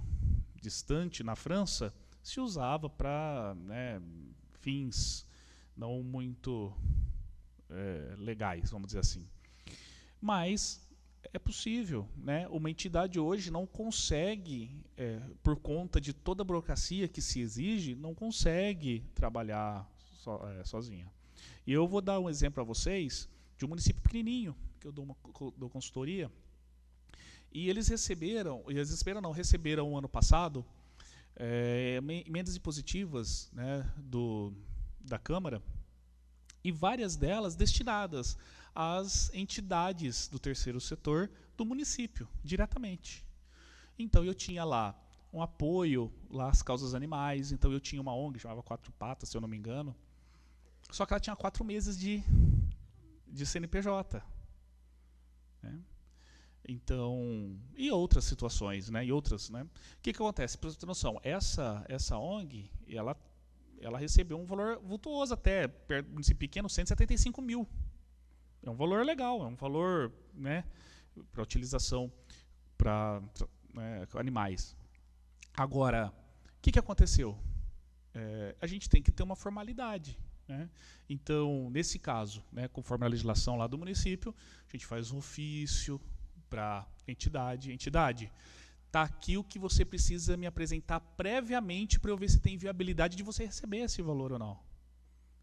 distante, na França, se usava para, né, fins não muito legais, vamos dizer assim. Mas é possível, né? Uma entidade hoje não consegue, por conta de toda a burocracia que se exige, não consegue trabalhar sozinha. E eu vou dar um exemplo para vocês de um município pequenininho, que eu dou consultoria, e eles receberam ano passado emendas impositivas, né, da Câmara, e várias delas destinadas às entidades do terceiro setor do município, diretamente. Então eu tinha lá um apoio lá às causas animais, então eu tinha uma ONG, chamava Quatro Patas, se eu não me engano, só que ela tinha 4 meses de CNPJ. Né? Então, e outras situações, né? O que acontece? Para você ter noção, essa ONG, ela recebeu um valor vultuoso até, perto do município pequeno, 175 mil. É um valor legal, é um valor, né, para utilização para animais. Agora, o que aconteceu? A gente tem que ter uma formalidade. Né? Então, nesse caso, né, conforme a legislação lá do município, a gente faz um ofício para entidade. Está aqui o que você precisa me apresentar previamente para eu ver se tem viabilidade de você receber esse valor ou não.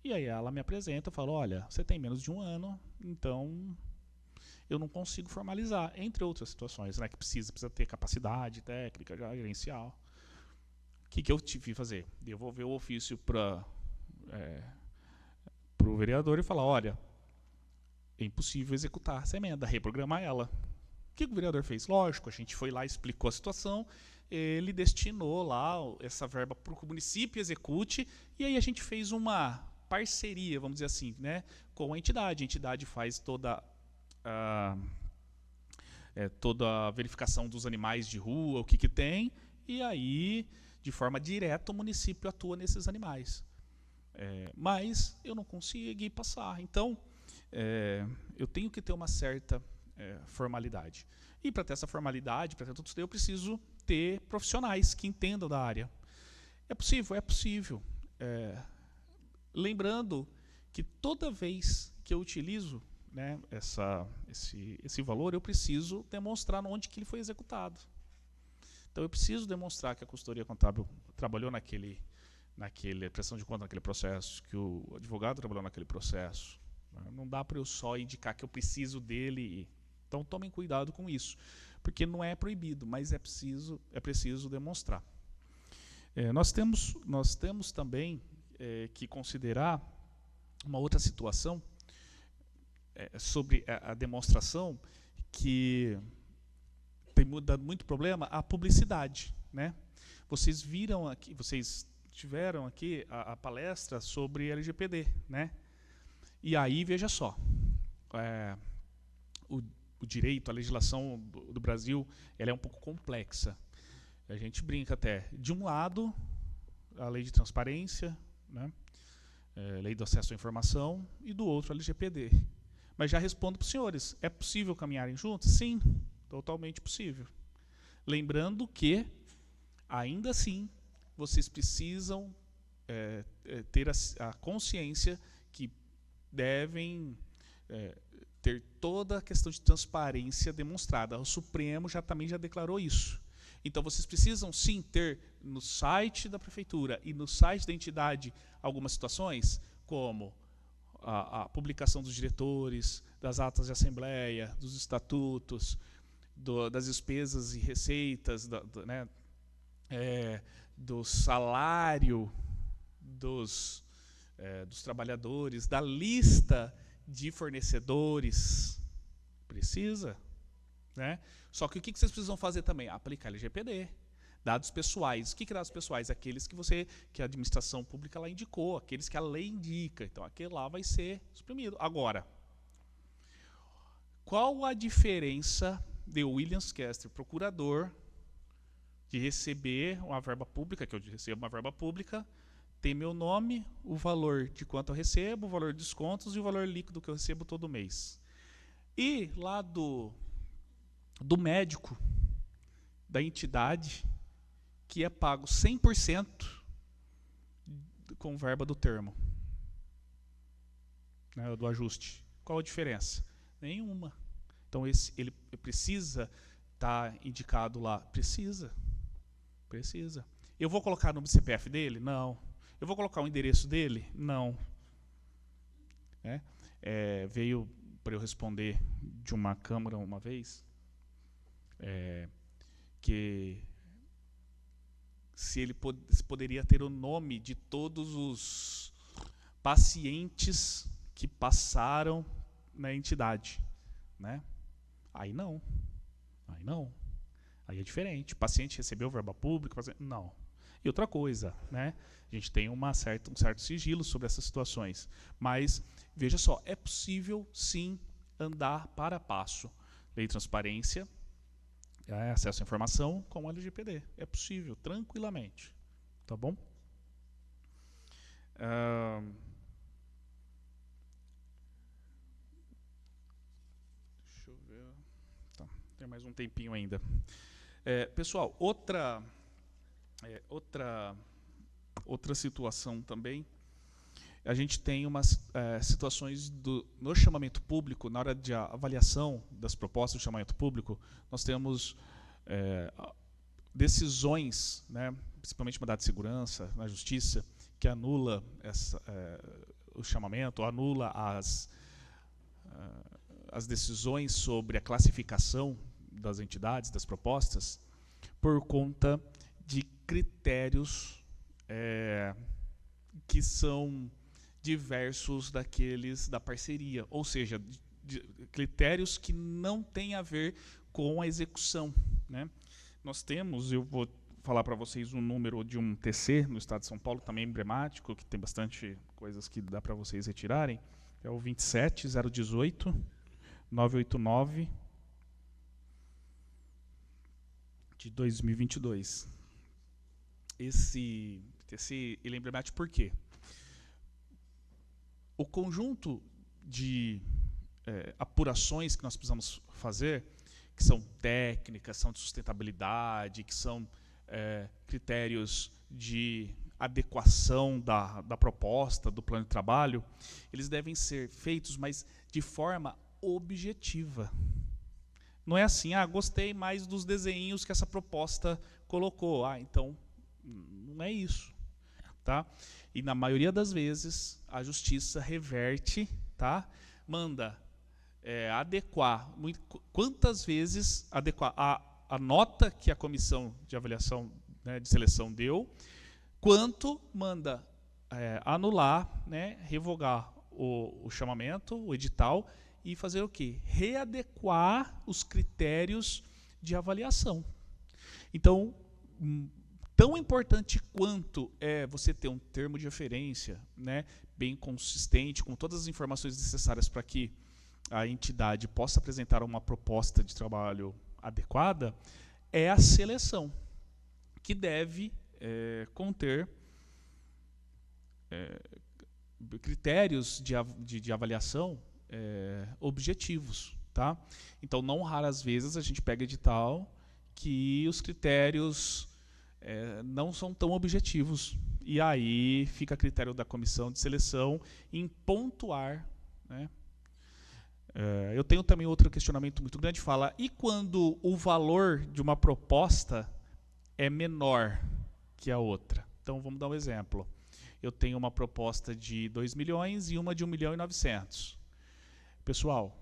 E aí ela me apresenta e fala, olha, você tem menos de 1 ano, então eu não consigo formalizar, entre outras situações, né, que precisa ter capacidade técnica, gerencial. O que eu tive que fazer? Devolver o ofício para o vereador e falar, olha, é impossível executar essa emenda, reprogramar ela. O que o vereador fez? Lógico, a gente foi lá, explicou a situação, ele destinou lá essa verba para que o município execute, e aí a gente fez uma parceria, vamos dizer assim, né, com a entidade. A entidade faz toda a verificação dos animais de rua, o que tem, e aí, de forma direta, o município atua nesses animais. Mas eu não consegui passar. Então, eu tenho que ter uma certa formalidade. E para ter essa formalidade, para ter tudo isso, eu preciso ter profissionais que entendam da área. É possível? É possível. Lembrando que toda vez que eu utilizo, né, esse valor, eu preciso demonstrar onde que ele foi executado. Então, eu preciso demonstrar que a consultoria contábil trabalhou naquele prestação de conta naquele processo, que o advogado trabalhou naquele processo. Não dá para eu só indicar que eu preciso dele. Então, tomem cuidado com isso, porque não é proibido, mas é preciso demonstrar. Nós temos também que considerar uma outra situação sobre a demonstração, que tem dado muito problema, a publicidade, né? Vocês viram aqui, vocês tiveram aqui a palestra sobre LGPD, né? E aí, veja só, o direito, a legislação do Brasil, ela é um pouco complexa. A gente brinca até, de um lado, a lei de transparência, né? Lei do acesso à informação, e do outro, a LGPD. Mas já respondo para os senhores, é possível caminharem juntos? Sim, totalmente possível. Lembrando que, ainda assim, vocês precisam ter a consciência que devem ter toda a questão de transparência demonstrada. O Supremo também já declarou isso. Então, vocês precisam, sim, ter no site da prefeitura e no site da entidade algumas situações, como a publicação dos diretores, das atas de assembleia, dos estatutos, das despesas e receitas, né, do salário dos trabalhadores, da lista de fornecedores. Precisa, né? Só que o que vocês precisam fazer também? Aplicar LGPD. Dados pessoais. O que é dados pessoais? Aqueles que a administração pública lá indicou, aqueles que a lei indica. Então, aquele lá vai ser suprimido. Agora, qual a diferença de Williams Castro, procurador, de receber uma verba pública, que eu recebo uma verba pública, tem meu nome, o valor de quanto eu recebo, o valor de descontos e o valor líquido que eu recebo todo mês. E lá do médico, da entidade, que é pago 100% com verba do termo, né, do ajuste. Qual a diferença? Nenhuma. Então, ele precisa estar indicado lá? Precisa. Eu vou colocar no CPF dele? Não. Eu vou colocar o endereço dele? Não. Veio para eu responder de uma câmara uma vez, que se ele poderia ter o nome de todos os pacientes que passaram na entidade, né? Aí não. Aí é diferente. O paciente recebeu verba pública? Não. E outra coisa, né? A gente tem um certo sigilo sobre essas situações. Mas, veja só, é possível, sim, andar para passo. Lei de transparência, acesso à informação com o LGPD. É possível, tranquilamente. Tá bom? Deixa eu ver. Tá, tem mais um tempinho ainda. Pessoal, outra situação também, a gente tem umas situações no chamamento público, na hora de avaliação das propostas do chamamento público, nós temos decisões, né, principalmente mandado de segurança na justiça, que anula o chamamento, anula as decisões sobre a classificação das entidades, das propostas, por conta de critérios que são diversos daqueles da parceria, ou seja, critérios que não têm a ver com a execução, né? Nós temos, eu vou falar para vocês o número de um TC no estado de São Paulo, também emblemático, que tem bastante coisas que dá para vocês retirarem. É o 27018 989 de 2022. Esse TC ele é emblemático por quê? O conjunto de apurações que nós precisamos fazer, que são técnicas, são de sustentabilidade, que são critérios de adequação da proposta, do plano de trabalho, eles devem ser feitos, mas de forma objetiva. Não é assim, gostei mais dos desenhos que essa proposta colocou. Então, não é isso. Tá? E na maioria das vezes, a justiça reverte, tá? Manda adequar. Quantas vezes adequar a nota que a comissão de avaliação, né, de seleção deu, quanto manda anular, né, revogar o chamamento, o edital, e fazer o quê? Readequar os critérios de avaliação. Então, tão importante quanto é você ter um termo de referência, né, bem consistente, com todas as informações necessárias para que a entidade possa apresentar uma proposta de trabalho adequada, é a seleção, que deve conter critérios de avaliação objetivos. Tá? Então, não raras vezes a gente pega edital que os critérios não são tão objetivos. E aí fica a critério da comissão de seleção em pontuar. Né? Eu tenho também outro questionamento muito grande, fala, e quando o valor de uma proposta é menor que a outra? Então, vamos dar um exemplo. Eu tenho uma proposta de 2 milhões e uma de 1.900.000. Pessoal,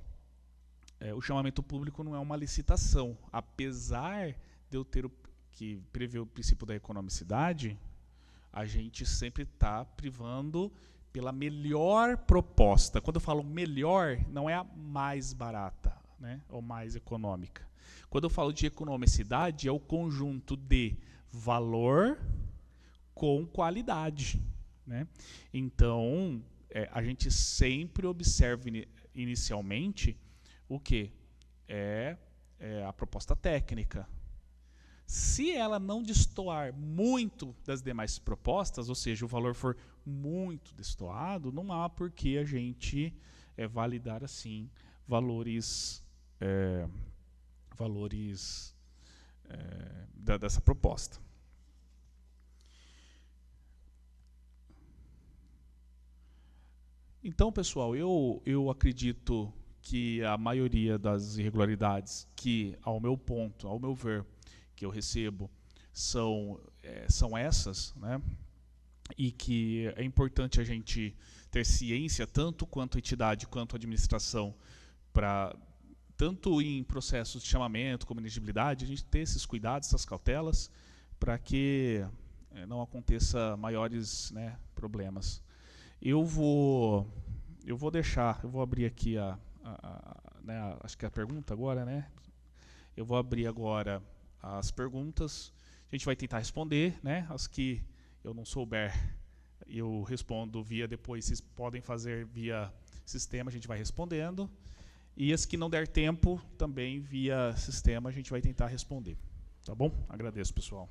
o chamamento público não é uma licitação. Apesar de eu ter que prevê o princípio da economicidade, a gente sempre está privando pela melhor proposta. Quando eu falo melhor, não é a mais barata, né, ou mais econômica. Quando eu falo de economicidade, é o conjunto de valor com qualidade. Né? Então, a gente sempre observa inicialmente o que? A proposta técnica. Se ela não destoar muito das demais propostas, ou seja, o valor for muito destoado, não há por que a gente validar assim valores dessa proposta. Então, pessoal, eu acredito que a maioria das irregularidades que, ao meu ver, que eu recebo, são essas, né? E que é importante a gente ter ciência, tanto quanto a entidade, quanto a administração, para, tanto em processos de chamamento, como elegibilidade, a gente ter esses cuidados, essas cautelas, para que não aconteça maiores, né, problemas. Eu vou abrir aqui acho que é a pergunta agora, né? Eu vou abrir agora as perguntas. A gente vai tentar responder, né? As que eu não souber, eu respondo depois vocês podem fazer via sistema, a gente vai respondendo. E as que não der tempo, também via sistema, a gente vai tentar responder. Tá bom? Agradeço, pessoal.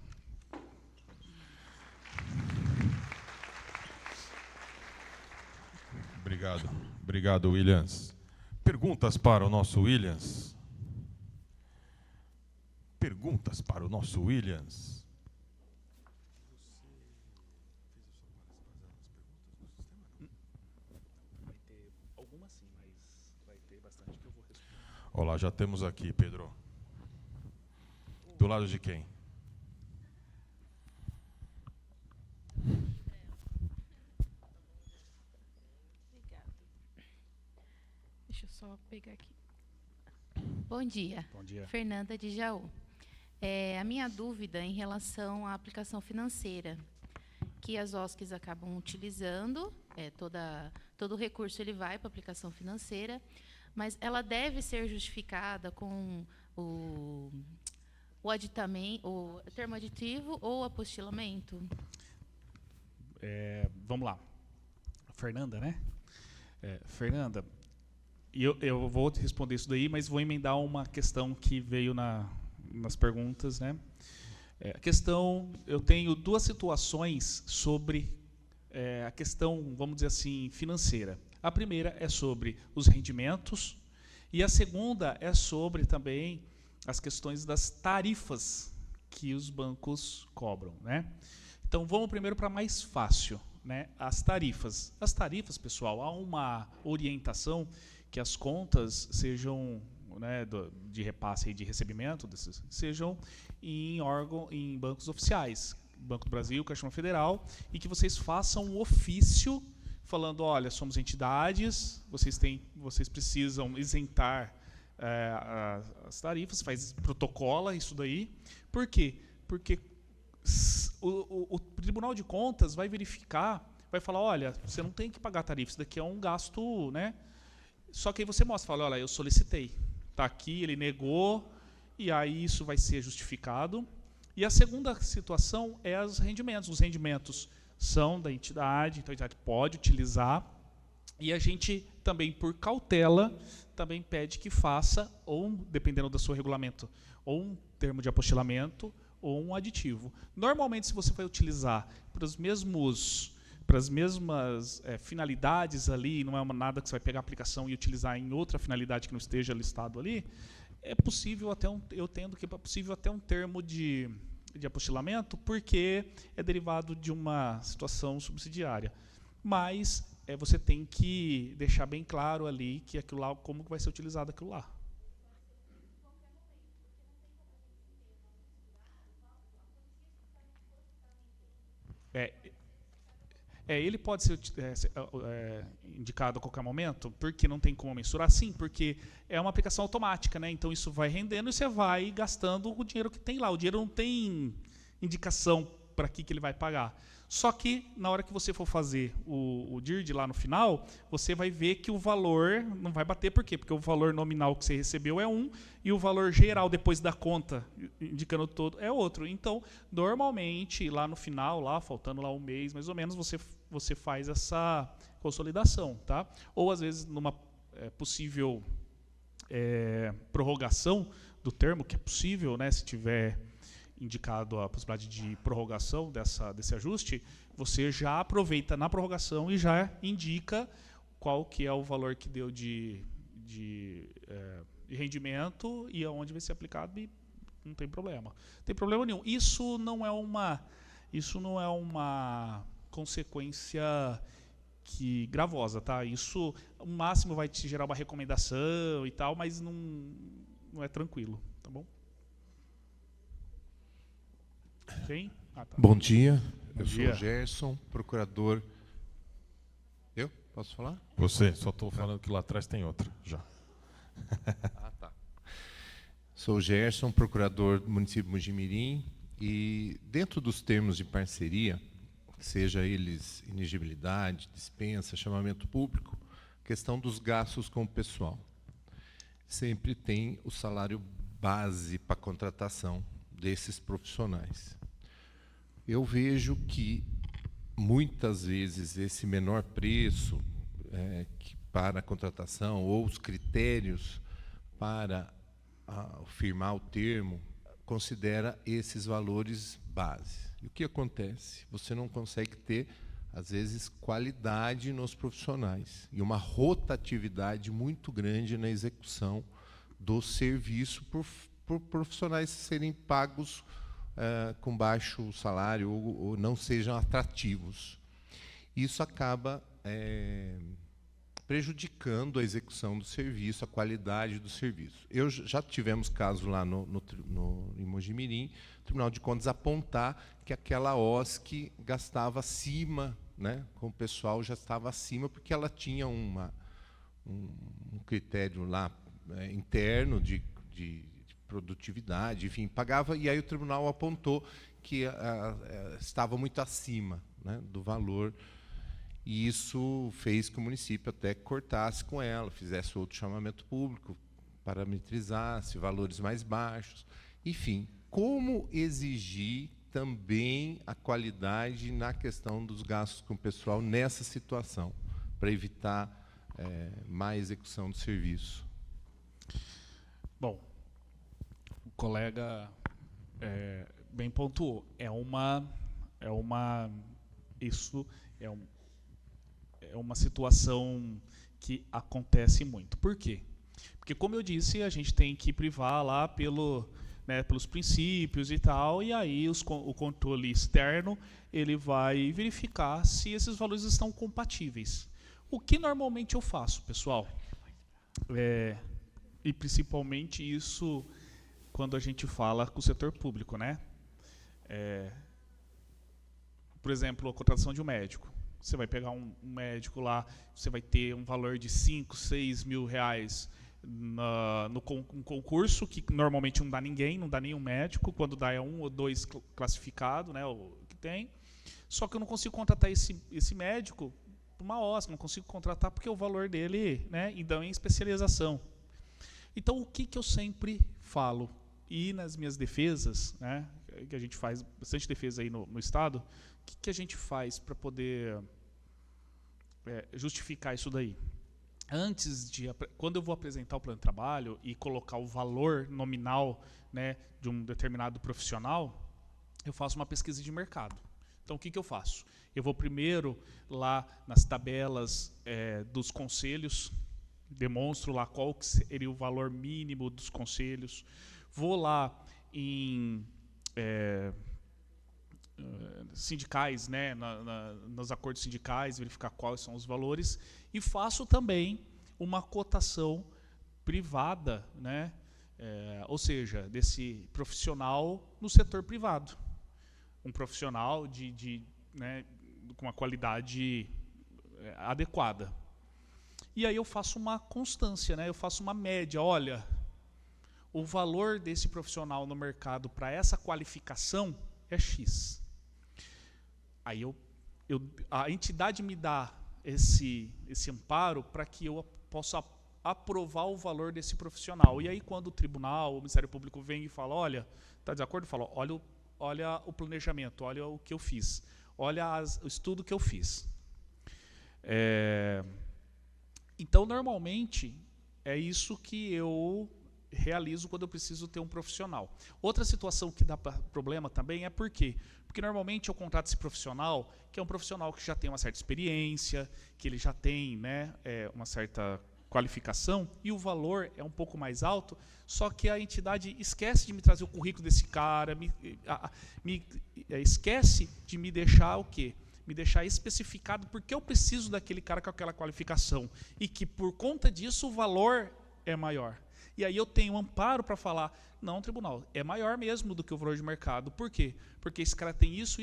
Obrigado. Obrigado, Williams. Perguntas para o nosso Williams? Perguntas para o nosso Williams? Vai ter algumas sim, mas vai ter bastante que eu vou responder. Olá, já temos aqui, Pedro. Do lado de quem? Obrigada. Deixa eu só pegar aqui. Bom dia. Bom dia. Fernanda de Jaú. A minha dúvida em relação à aplicação financeira, que as OSCs acabam utilizando, todo o recurso ele vai para a aplicação financeira, mas ela deve ser justificada com o aditamento, o termo aditivo ou apostilamento? Vamos lá. Fernanda, né? Fernanda, eu vou te responder isso daí, mas vou emendar uma questão que veio nas perguntas, né? A questão, eu tenho duas situações sobre a questão, vamos dizer assim, financeira. A primeira é sobre os rendimentos e a segunda é sobre também as questões das tarifas que os bancos cobram, né? Então, vamos primeiro para mais fácil, né? As tarifas. As tarifas, pessoal, há uma orientação que as contas sejam, né, de repasse e de recebimento sejam em bancos oficiais, Banco do Brasil, Caixa Federal, e que vocês façam um ofício falando, olha, somos entidades, vocês precisam isentar as tarifas, protocola isso daí. Por quê? Porque o Tribunal de Contas vai verificar, vai falar, olha, você não tem que pagar tarifa, isso daqui é um gasto, né? Só que aí você mostra, fala, olha, eu solicitei, está aqui, ele negou, e aí isso vai ser justificado. E a segunda situação é os rendimentos. Os rendimentos são da entidade, então a entidade pode utilizar, e a gente também, por cautela, também pede que faça, ou, dependendo do seu regulamento, ou um termo de apostilamento, ou um aditivo. Normalmente, se você vai utilizar para as mesmas finalidades ali, não é nada que você vai pegar a aplicação e utilizar em outra finalidade que não esteja listado ali, é possível até um termo de apostilamento, porque é derivado de uma situação subsidiária. Mas você tem que deixar bem claro ali que aquilo lá, como vai ser utilizado aquilo lá. Ele pode ser indicado a qualquer momento, porque não tem como mensurar? Sim, porque é uma aplicação automática, né? Então isso vai rendendo e você vai gastando o dinheiro que tem lá. O dinheiro não tem indicação para que ele vai pagar. Só que na hora que você for fazer o DIRD lá no final, você vai ver que o valor não vai bater. Por quê? Porque o valor nominal que você recebeu é um e o valor geral depois da conta, indicando todo, é outro. Então, normalmente, lá no final, faltando lá um mês mais ou menos, você faz essa consolidação, tá? Ou às vezes numa possível prorrogação do termo, que é possível, né, se tiver indicado a possibilidade de prorrogação desse ajuste, você já aproveita na prorrogação e já indica qual que é o valor que deu de rendimento e aonde vai ser aplicado, e não tem problema. Não tem problema nenhum. Isso não é uma consequência gravosa, tá? Isso, o máximo, vai te gerar uma recomendação e tal, mas não é tranquilo, tá bom? Quem? Tá. Bom dia, eu dia. sou o Gerson, procurador. Eu? Posso falar? Você, só estou falando que lá atrás tem outra, já. Tá. Sou o Gerson, procurador do município de Mojimirim, e dentro dos termos de parceria, seja eles inexigibilidade, dispensa, chamamento público, questão dos gastos com o pessoal. Sempre tem o salário base para contratação desses profissionais. Eu vejo que, muitas vezes, esse menor preço para a contratação ou os critérios para firmar o termo considera esses valores base. E o que acontece? Você não consegue ter, às vezes, qualidade nos profissionais e uma rotatividade muito grande na execução do serviço por profissionais serem pagos com baixo salário ou não sejam atrativos. Isso acaba prejudicando a execução do serviço, a qualidade do serviço. Já tivemos casos lá em Mojimirim, o Tribunal de Contas apontar que aquela OSC gastava acima, né, com o pessoal já estava acima, porque ela tinha um critério lá interno de produtividade, enfim, pagava, e aí o tribunal apontou que estava muito acima, né, do valor, e isso fez que o município até cortasse com ela, fizesse outro chamamento público, parametrizasse valores mais baixos, enfim, como exigir também a qualidade na questão dos gastos com o pessoal nessa situação, para evitar má execução do serviço? Bom, o colega bem pontuou. Isso é uma situação que acontece muito. Por quê? Porque, como eu disse, a gente tem que privar lá pelos princípios e tal, e aí o controle externo ele vai verificar se esses valores estão compatíveis. O que normalmente eu faço, pessoal, e principalmente isso quando a gente fala com o setor público, né? Por exemplo, a contratação de um médico. Você vai pegar um médico lá, você vai ter um valor de 5, 6 mil reais no concurso, que normalmente não dá ninguém, não dá nenhum médico, quando dá é 1 ou 2 classificado, né, o que tem. Só que eu não consigo contratar esse médico por uma OSC, não consigo contratar porque o valor dele, né, então em especialização. Então, o que eu sempre falo, e nas minhas defesas, né, que a gente faz bastante defesa aí no Estado, o que a gente faz para poder justificar isso daí? Quando eu vou apresentar o plano de trabalho e colocar o valor nominal, né, de um determinado profissional, eu faço uma pesquisa de mercado. Então, o que eu faço? Eu vou primeiro lá nas tabelas dos conselhos, demonstro lá qual que seria o valor mínimo dos conselhos, vou lá em sindicais, né, nos acordos sindicais, verificar quais são os valores, e faço também uma cotação privada, né, ou seja, desse profissional no setor privado. Um profissional né, com uma qualidade adequada. E aí eu faço uma constância, né, eu faço uma média. Olha, o valor desse profissional no mercado para essa qualificação é X. Aí a entidade me dá esse amparo para que eu possa aprovar o valor desse profissional. E aí, quando o tribunal, o Ministério Público vem e fala, olha, está de acordo? Fala, olha o planejamento, olha o que eu fiz, olha o estudo que eu fiz. Então, normalmente, é isso que eu realizo quando eu preciso ter um profissional. Outra situação que dá problema também é por quê? Porque normalmente eu contrato esse profissional, que é um profissional que já tem uma certa experiência, que ele já tem, né, uma certa qualificação, e o valor é um pouco mais alto, só que a entidade esquece de me trazer o currículo desse cara, esquece de me deixar o quê? Me deixar especificado porque eu preciso daquele cara com aquela qualificação, e que por conta disso o valor é maior. E aí eu tenho um amparo para falar, não, tribunal, é maior mesmo do que o valor de mercado. Por quê? Porque esse cara tem isso.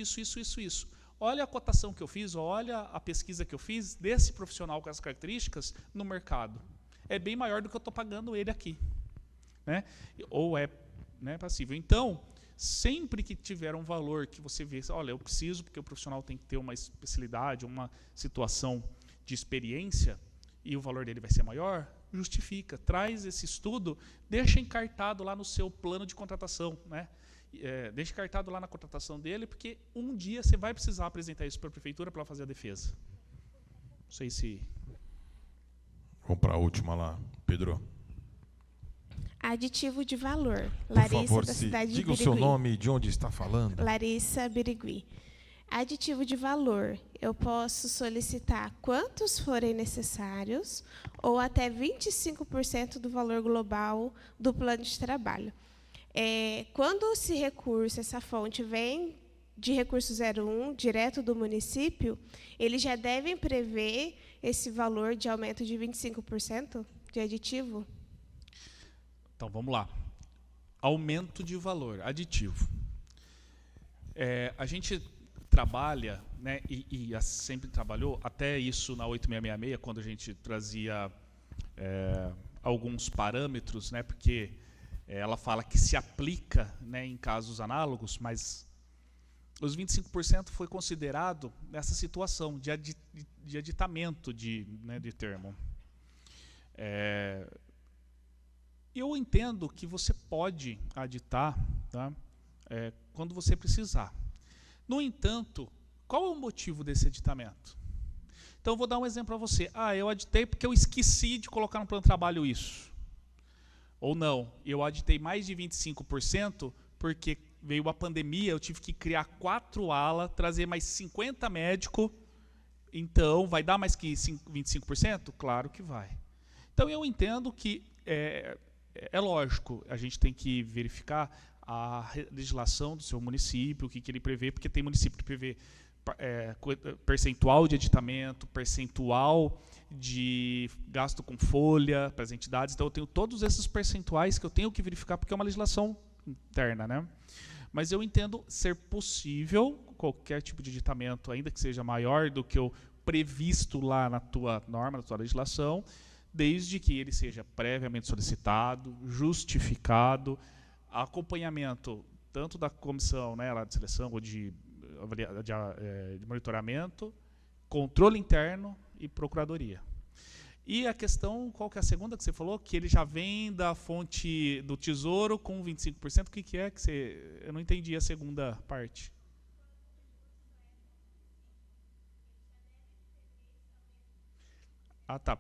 Olha a cotação que eu fiz, olha a pesquisa que eu fiz desse profissional com essas características no mercado. É bem maior do que eu estou pagando ele aqui. Né? Ou né, passível. Então, sempre que tiver um valor que você vê, olha, eu preciso, porque o profissional tem que ter uma especialidade, uma situação de experiência, e o valor dele vai ser maior, justifica, traz esse estudo, deixa encartado lá no seu plano de contratação, né? Deixa encartado lá na contratação dele, porque um dia você vai precisar apresentar isso para a prefeitura para ela fazer a defesa. Não sei se... Vamos para a última lá, Pedro. Aditivo de valor. Por Larissa, favor, da cidade de diga o Birigui. seu nome e de onde está falando. Larissa Birigui. Aditivo de valor. Eu posso solicitar quantos forem necessários ou até 25% do valor global do plano de trabalho. Quando esse recurso, essa fonte vem de recurso 01, direto do município, eles já devem prever esse valor de aumento de 25% de aditivo? Então, vamos lá. Aumento de valor, aditivo. A gente trabalha, né, e sempre trabalhou, até isso na 8666, quando a gente trazia alguns parâmetros, né, porque ela fala que se aplica, né, em casos análogos, mas os 25% foi considerado nessa situação de aditamento né, de termo. Eu entendo que você pode aditar, tá, quando você precisar. No entanto, qual é o motivo desse aditamento? Então, eu vou dar um exemplo para você. Eu aditei porque eu esqueci de colocar no plano de trabalho isso. Ou não, eu aditei mais de 25% porque veio a pandemia, eu tive que criar 4 alas, trazer mais 50 médicos. Então, vai dar mais que 25%? Claro que vai. Então, eu entendo que é lógico, a gente tem que verificar a legislação do seu município, o que ele prevê, porque tem município que prevê percentual de aditamento, percentual de gasto com folha para as entidades. Então, eu tenho todos esses percentuais que eu tenho que verificar, porque é uma legislação interna, né? Mas eu entendo ser possível qualquer tipo de aditamento, ainda que seja maior do que o previsto lá na tua norma, na tua legislação, desde que ele seja previamente solicitado, justificado, acompanhamento tanto da comissão, né, lá de seleção ou de monitoramento, controle interno e procuradoria. E a questão, qual que é a segunda que você falou? Que ele já vem da fonte do Tesouro com 25%. O que é que você... Eu não entendi a segunda parte. Tá.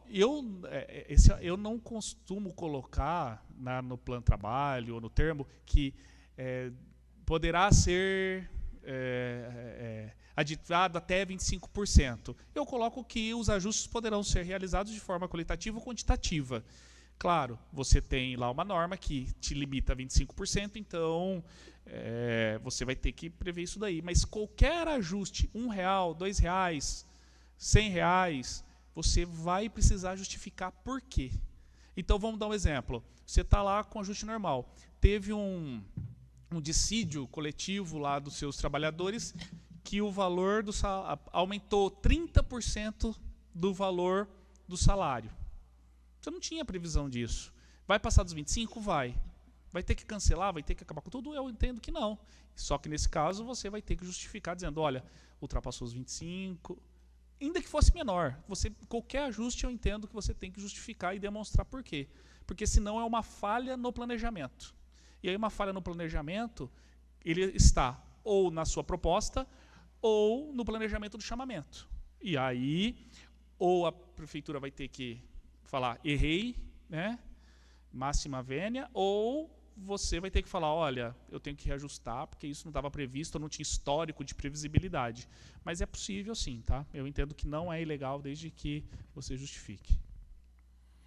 Eu não costumo colocar no plano de trabalho ou no termo que poderá ser aditado até 25%. Eu coloco que os ajustes poderão ser realizados de forma qualitativa ou quantitativa. Claro, você tem lá uma norma que te limita a 25%, então você vai ter que prever isso daí. Mas qualquer ajuste, R$1, R$2, R$100, você vai precisar justificar por quê. Então, vamos dar um exemplo. Você está lá com ajuste normal. Teve um dissídio coletivo lá dos seus trabalhadores que o valor do salário aumentou 30% do valor do salário. Você não tinha previsão disso. Vai passar dos 25%? Vai. Vai ter que cancelar? Vai ter que acabar com tudo? Eu entendo que não. Só que, nesse caso, você vai ter que justificar dizendo, olha, ultrapassou os 25%, ainda que fosse menor. Qualquer ajuste, eu entendo que você tem que justificar e demonstrar por quê. Porque, senão, é uma falha no planejamento. E aí, uma falha no planejamento, ele está ou na sua proposta ou no planejamento do chamamento. E aí, ou a prefeitura vai ter que falar, errei, né? Máxima vênia, ou você vai ter que falar, olha, eu tenho que reajustar, porque isso não estava previsto, eu não tinha histórico de previsibilidade. Mas é possível sim, tá? Eu entendo que não é ilegal desde que você justifique.